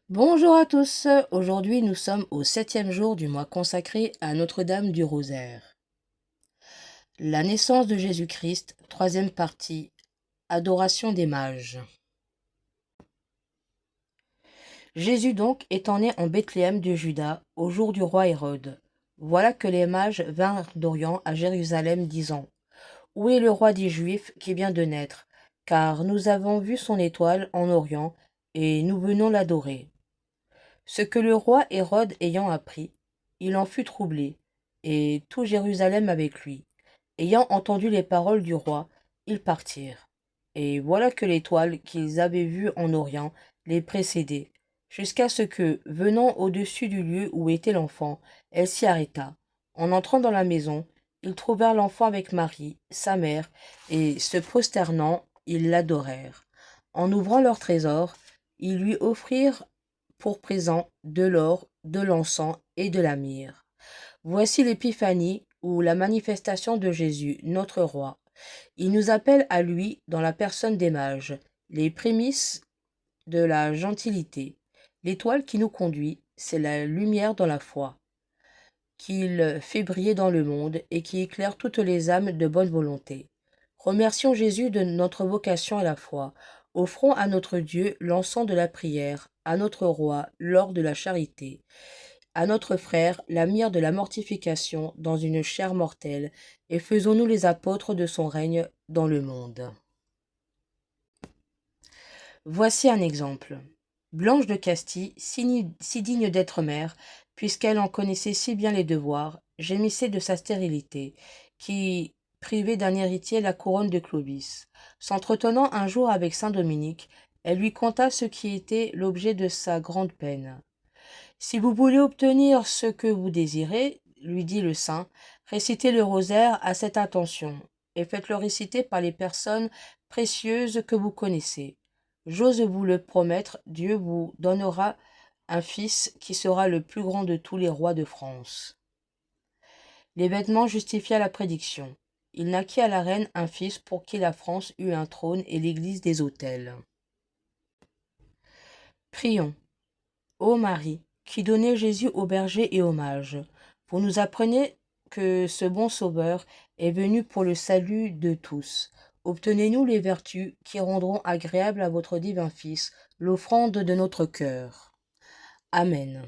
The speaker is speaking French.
Bonjour à tous, aujourd'hui nous sommes au 7e jour du mois consacré à Notre-Dame du Rosaire. La naissance de Jésus-Christ, troisième partie, adoration des mages. Jésus donc étant né en Bethléem de Juda, au jour du roi Hérode. Voilà que les mages vinrent d'Orient à Jérusalem disant : Où est le roi des Juifs qui vient de naître ? Car nous avons vu son étoile en Orient, et nous venons l'adorer. Ce que le roi Hérode ayant appris, il en fut troublé, et tout Jérusalem avec lui. Ayant entendu les paroles du roi, ils partirent. Et voilà que l'étoile qu'ils avaient vue en Orient les précédait, jusqu'à ce que, venant au-dessus du lieu où était l'enfant, elle s'y arrêta. En entrant dans la maison, ils trouvèrent l'enfant avec Marie, sa mère, et se prosternant, ils l'adorèrent. En ouvrant leur trésor, ils lui offrirent pour présent de l'or, de l'encens et de la myrrhe. Voici l'épiphanie ou la manifestation de Jésus, notre roi. Il nous appelle à lui dans la personne des mages, les prémices de la gentilité. L'étoile qui nous conduit, c'est la lumière dans la foi, qu'il fait briller dans le monde et qui éclaire toutes les âmes de bonne volonté. Remercions Jésus de notre vocation à la foi. Offrons à notre Dieu l'encens de la prière, à notre roi l'or de la charité, à notre frère la myrrhe de la mortification dans une chair mortelle, et faisons-nous les apôtres de son règne dans le monde. Voici un exemple. Blanche de Castille, si digne d'être mère, puisqu'elle en connaissait si bien les devoirs, gémissait de sa stérilité, qui privait d'un héritier la couronne de Clovis. S'entretenant un jour avec saint Dominique, elle lui conta ce qui était l'objet de sa grande peine. « Si vous voulez obtenir ce que vous désirez, lui dit le saint, récitez le rosaire à cette intention, et faites-le réciter par les personnes précieuses que vous connaissez. J'ose vous le promettre, Dieu vous donnera un fils qui sera le plus grand de tous les rois de France. » L'événement justifia la prédiction. Il naquit à la reine un fils pour qui la France eut un trône et l'église des autels. Prions. Ô Marie, qui donnait Jésus aux bergers et aux mages, vous nous apprenez que ce bon Sauveur est venu pour le salut de tous. Obtenez-nous les vertus qui rendront agréable à votre divin Fils l'offrande de notre cœur. Amen.